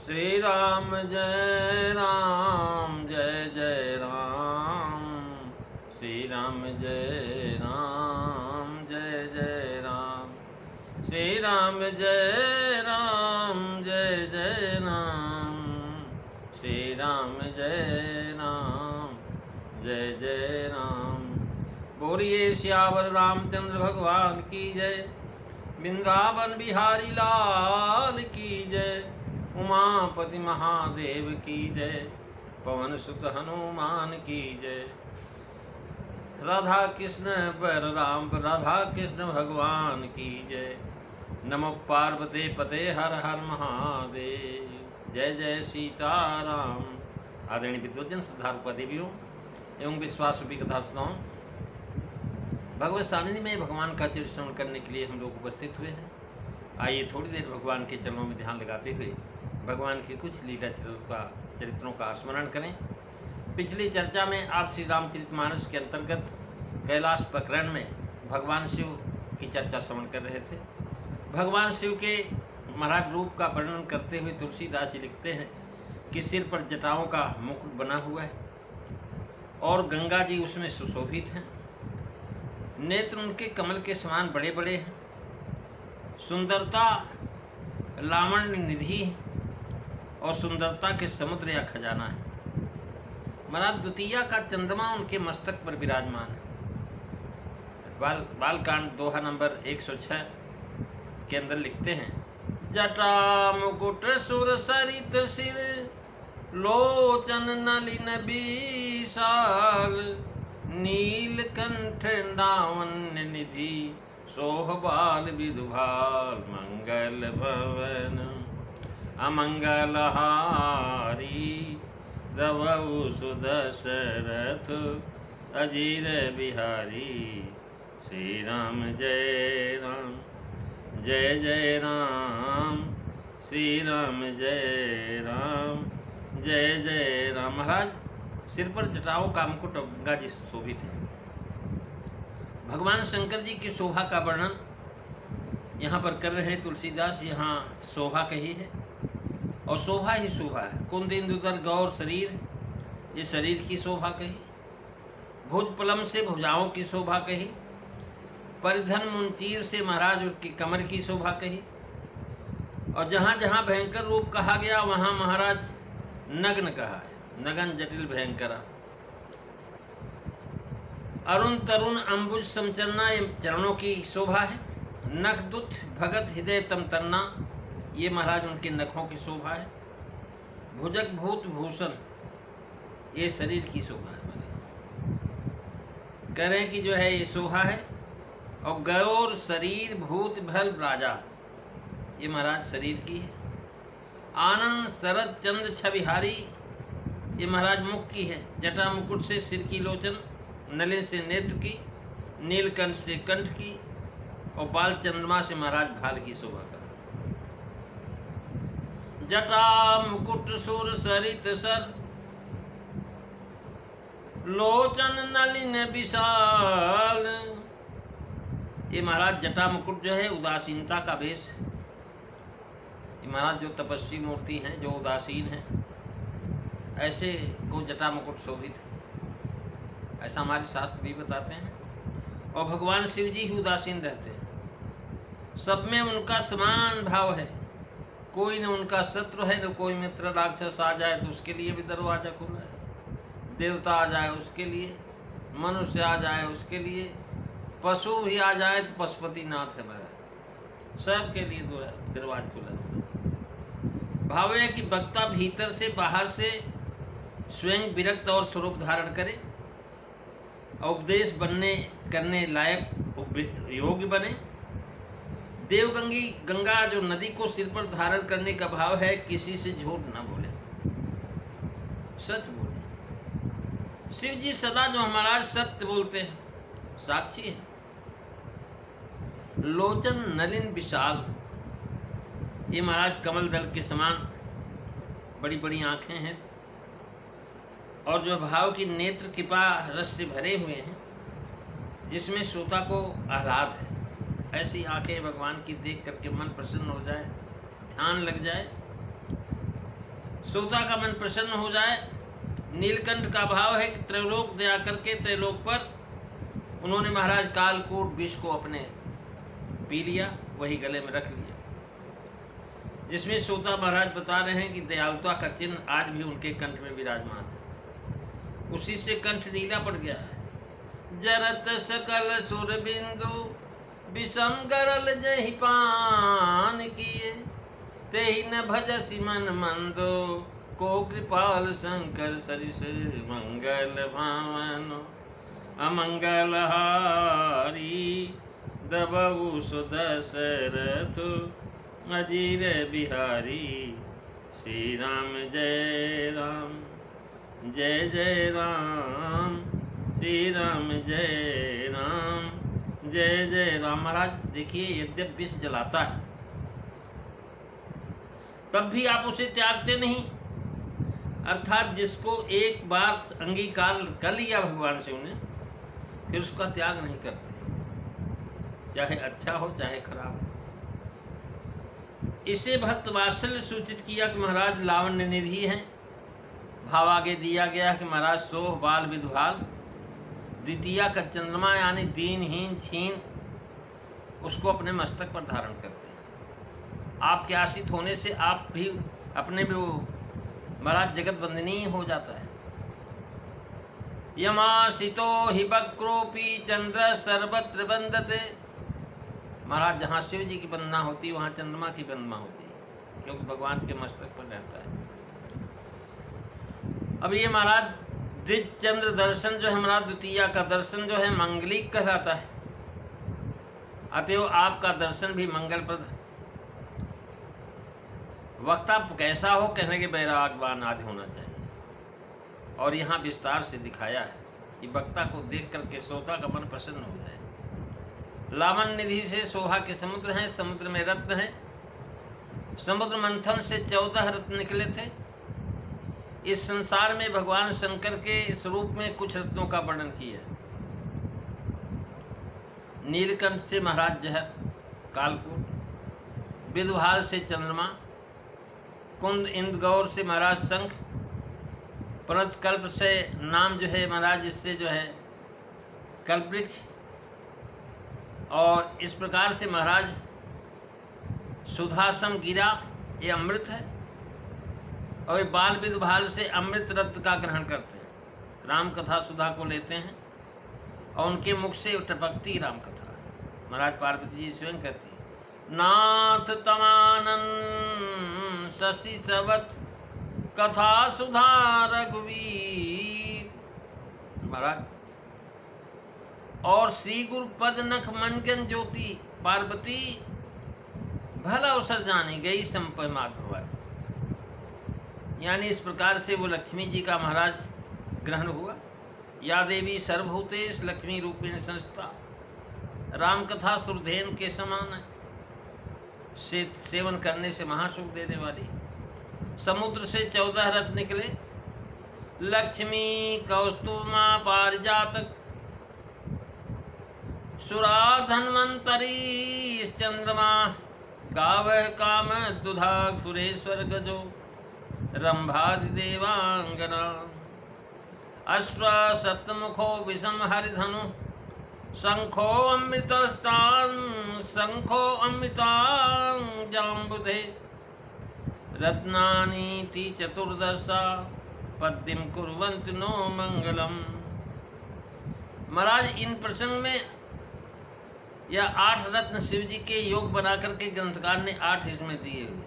श्री राम जय राम जय जय राम। श्री राम जय राम जय जय राम। श्री राम जय राम जय जय राम। श्री राम जय राम जय जय राम। बोलिए श्यावर रामचंद्र भगवान की जय। वृंदावन बिहारी लाल की जय। उमापति महादेव की जय। पवन सुत हनुमान की जय। राधा कृष्ण बलराम राधा कृष्ण भगवान की जय। नमो पार्वती पते हर हर महादेव। जय जय सीताराम। आदरणीय विद्वजन श्रद्धालु देवियों एवं विश्वास रूपी कथा सुनाओ। भगवत सानिध्य में भगवान का चरित्र श्रवण करने के लिए हम लोग उपस्थित हुए हैं। आइए थोड़ी देर भगवान के चरणों में ध्यान लगाते हुए भगवान की कुछ लीला चरित्रों का स्मरण करें। पिछली चर्चा में आप श्री रामचरितमानस के अंतर्गत कैलाश प्रकरण में भगवान शिव की चर्चा श्रवण कर रहे थे। भगवान शिव के महाराज रूप का वर्णन करते हुए तुलसीदास जी लिखते हैं कि सिर पर जटाओं का मुकुट बना हुआ है और गंगा जी उसमें सुशोभित हैं। नेत्र उनके कमल के समान बड़े बड़े हैं। सुंदरता लावण्य निधि है और सुंदरता के समुद्र या खजाना है। महाराज द्वितीया का चंद्रमा उनके मस्तक पर विराजमान है। बालकांड दोहा नंबर 106 के अंदर लिखते हैं, जटा मुकुट सुर सरित सिर लोचन नलिन विशाल नीलकंठ नावन्य निधि सोहबाल विदुभाल मंगल भवन अमंगल हारी रवौ सुदशरथ अजीर बिहारी। श्री राम जय राम जय जय राम। श्री राम जय राम जय जय राम। महाराज सिर पर जटाओं का मुकुट और गंगा जी शोभित है। भगवान शंकर जी की शोभा का वर्णन यहाँ पर कर रहे हैं तुलसीदास। यहाँ शोभा कही है और शोभा ही शोभा है। कुंदेन्दुधर गौर शरीर, ये शरीर की शोभा कही। भुज पलम से भुजाओं की शोभा कही। परिधन मुंचीर से महाराज उनकी कमर की शोभा कही। और जहाँ जहाँ भयंकर रूप कहा गया वहाँ महाराज नग्न कहा है। नगन जटिल भयंकरा। अरुण तरुण अंबुज समचरना ये चरणों की शोभा है। नख दुत भगत हृदय तम तरना ये महाराज उनके नखों की शोभा है। भुजग भूत भूषण ये शरीर की शोभा है। कह रहे हैं कि जो है ये शोभा है। और गौर शरीर भूत भल राजा ये महाराज शरीर की है। आनंद शरद चंद छविहारी ये महाराज मुख की है। जटा मुकुट से सिर की लोचन, नलिन से नेत्र की, नीलकंठ से कंठ की और बाल चंद्रमा से महाराज भाल की शोभा का। जटा मुकुट सुर सरित सर लोचन नलिन विशाल ये महाराज जटा मुकुट जो है उदासीनता का भेष। ये महाराज जो तपस्वी मूर्ति हैं जो उदासीन हैं ऐसे को जटा मुकुट शोभित है, ऐसा हमारे शास्त्र भी बताते हैं। और भगवान शिव जी ही उदासीन रहते हैं। सब में उनका समान भाव है। कोई न उनका शत्रु है न कोई मित्र। राक्षस आ जाए तो उसके लिए भी दरवाजा खुला है। देवता आ जाए उसके लिए, मनुष्य आ जाए उसके लिए, पशु भी आ जाए तो पशुपति नाथ है महाराज, सबके लिए दरवाजा खुला है। भाव है कि वक्ता भीतर से बाहर से स्वयं विरक्त और स्वरूप धारण करे, उपदेश बनने करने लायक योग्य बने। देवगंगी गंगा जो नदी को सिर पर धारण करने का भाव है, किसी से झूठ ना बोले, सच बोले। शिव जी सदा जो हमारा सत्य बोलते हैं, साक्षी है। लोचन नलिन विशाल ये महाराज कमल दल के समान बड़ी बड़ी आंखें हैं और जो भाव की नेत्र कृपा रस से भरे हुए हैं जिसमें श्रोता को आह्लाद है। ऐसी आंखें भगवान की देख करके मन प्रसन्न हो जाए, ध्यान लग जाए। सोता का मन प्रसन्न हो जाए। नीलकंठ का भाव है कि त्रैलोक दया करके त्रैलोक पर उन्होंने महाराज कालकूट विष को अपने पी लिया, वही गले में रख लिया, जिसमें सोता महाराज बता रहे हैं कि दयालुता का चिन्ह आज भी उनके कंठ में विराजमान है। उसी से कंठ नीला पड़ गया है। जरत सकल सुर बिंदु विषम गरल जहि पान किए, तेहि न भजसि मन मंदो, को कृपाल शंकर सरिस मंगल भावन। अमंगल हारी दबऊ सुदशरथ, अजीर बिहारी। श्री राम जय राम, जय जय राम, श्री राम जय राम, जय जय राम। महाराज देखिए, यद्यप विष जलाता है तब भी आप उसे त्यागते नहीं, अर्थात जिसको एक बार अंगीकार कर लिया भगवान से उन्हें, फिर उसका त्याग नहीं करते, चाहे अच्छा हो चाहे खराब हो। इसे भक्त वात्सल्य सूचित किया कि महाराज लावण्य निधि हैं। भाव आगे दिया गया कि महाराज सोह बाल विधवाल, द्वितीया का चंद्रमा यानी दीनहीन छीन, उसको अपने मस्तक पर धारण करते हैं। आपके आश्रित होने से आप भी अपने में वो महाराज जगत वंदनीय हो जाता है। यमासितो हि वक्रोपी चंद्र सर्वत्र वंदते। महाराज जहाँ शिव जी की वंदना होती है वहाँ चंद्रमा की वंदना होती है, क्योंकि भगवान के मस्तक पर रहता है। अब ये महाराज द्विज चंद्र दर्शन जो है, महाराज द्वितीया का दर्शन जो है मंगलिक कहलाता है, अतएव आपका दर्शन भी मंगलप्रद। वक्ता कैसा हो, कहने के बैरागवान आदि होना चाहिए। और यहाँ विस्तार से दिखाया है कि वक्ता को देख करके श्रोता का मन प्रसन्न हो जाए। लावण्य निधि से शोभा के समुद्र हैं, समुद्र में रत्न हैं। समुद्र मंथन से 14 रत्न निकले थे। इस संसार में भगवान शंकर के स्वरूप में कुछ रत्नों का वर्णन किया। नीलकंठ से महाराज जहर कालकूट, विधभाल से चंद्रमा, कुंद इंद्र गौर से महाराज शंख, परत कल्प से नाम जो है महाराज इससे जो है कल्पवृक्ष, और इस प्रकार से महाराज सुधासम गिरा, ये अमृत है। और बाल विधभाल से अमृत रत्न का ग्रहण करते हैं, राम कथा सुधा को लेते हैं और उनके मुख से टपकती राम कथा। महाराज पार्वती जी स्वयं कहती है, नाथ तमानन शशि सवत कथा सुधा रघुवीर। महाराज और श्री गुरु पद नख मनगन ज्योति, पार्वती भला अवसर जानी गई संपमाद भवानी। यानी इस प्रकार से वो लक्ष्मी जी का महाराज ग्रहण हुआ। या देवी सर्वभूतेश लक्ष्मी रूपेण संस्था, राम कथा सुरधेन के समान है, सेवन करने से महासुख देने वाली। समुद्र से 14 रत्न निकले, लक्ष्मी कौस्तुमा पारिजातक, सुरा धन्वंतरी चंद्रमा, गावह काम दुधा सुरेश्वर गजो, रंभादि देवांगना। अश्व सप्तमुखो विषम हरिधनु, शंखो अमृतां जाम्बुधे, रत्नानीति चतुर्दशा, पद्यम कुर्वन्ति नो मंगलम। महाराज इन प्रसंग में यह 8 रत्न शिव जी के योग बना करके ग्रंथकार ने 8 इसमें दिए हुए।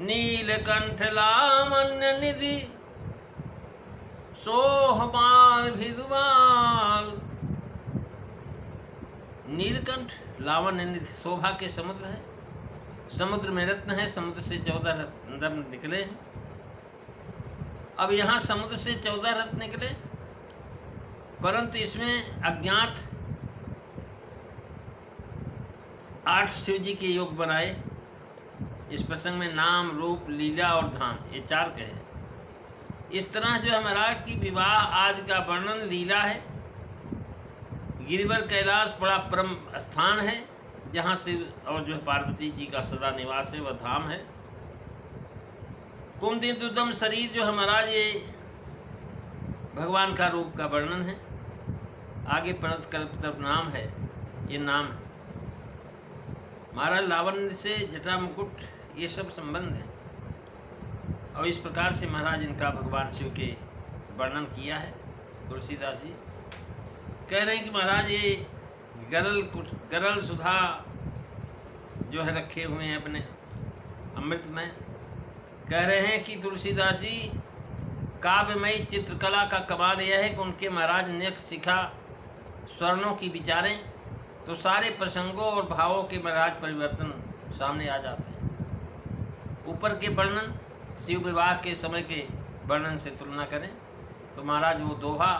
नीलकंठ लावण्य निधि, सोहबाल विधुबाल। नीलकंठ लावण्य निधि शोभा के समुद्र है, समुद्र में रत्न है, समुद्र से 14 रत्न निकले हैं। अब यहाँ समुद्र से 14 रत्न निकले, परंतु इसमें अज्ञात 8 शिव जी के योग बनाए। इस प्रसंग में नाम, रूप, लीला और धाम, ये 4 कहे। इस तरह जो है महाराज की विवाह आदि का वर्णन लीला है। गिरिवर कैलाश बड़ा परम स्थान है, जहाँ शिव और जो है पार्वती जी का सदा निवास है, वह धाम है। कुंतितुतम शरीर जो है महाराज, ये भगवान का रूप का वर्णन है। आगे प्रणत कल्प नाम है, ये नाम है महाराज। लावण्य से जटा मुकुट ये सब संबंध है। और इस प्रकार से महाराज इनका भगवान शिव के वर्णन किया है। तुलसीदास जी कह रहे हैं कि महाराज ये गरल सुधा जो है रखे हुए हैं अपने अमृत में। कह रहे हैं कि तुलसीदास जी काव्यमयी चित्रकला का कमाल यह है कि उनके महाराज ने सीखा स्वर्णों की विचारें तो सारे प्रसंगों और भावों के महाराज परिवर्तन सामने आ जाते हैं। ऊपर के वर्णन शिव विवाह के समय के वर्णन से तुलना करें तो महाराज वो दोहा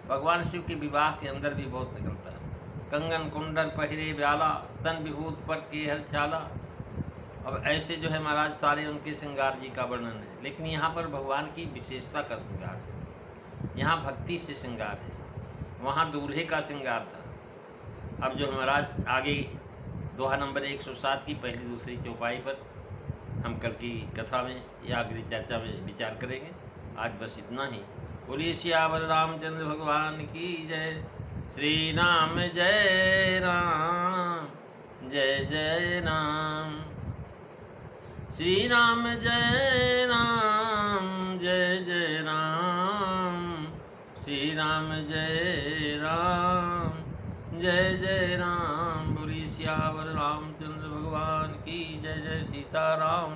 भगवान शिव के विवाह के अंदर भी बहुत निकलता है। कंगन कुंडल पहिरे ब्याला, तन विभूत पर के हर छाला। अब ऐसे जो है महाराज सारे उनके श्रृंगार जी का वर्णन है। लेकिन यहाँ पर भगवान की विशेषता का श्रृंगार है, यहाँ भक्ति से श्रृंगार है, वहाँ दूल्हे का श्रृंगार था। अब जो महाराज आगे दोहा नंबर 107 की पहली दूसरी चौपाई पर हम कल की कथा में या अगली चर्चा में विचार करेंगे। आज बस इतना ही। बोलिए सियावर रामचंद्र भगवान की जय। श्री राम जय राम, जय जय राम। श्री राम जय राम, जय जय राम। श्री राम जय राम, जय जय राम। बोलिए सियावर रामचंद्र भगवान की जय। जय सीताराम।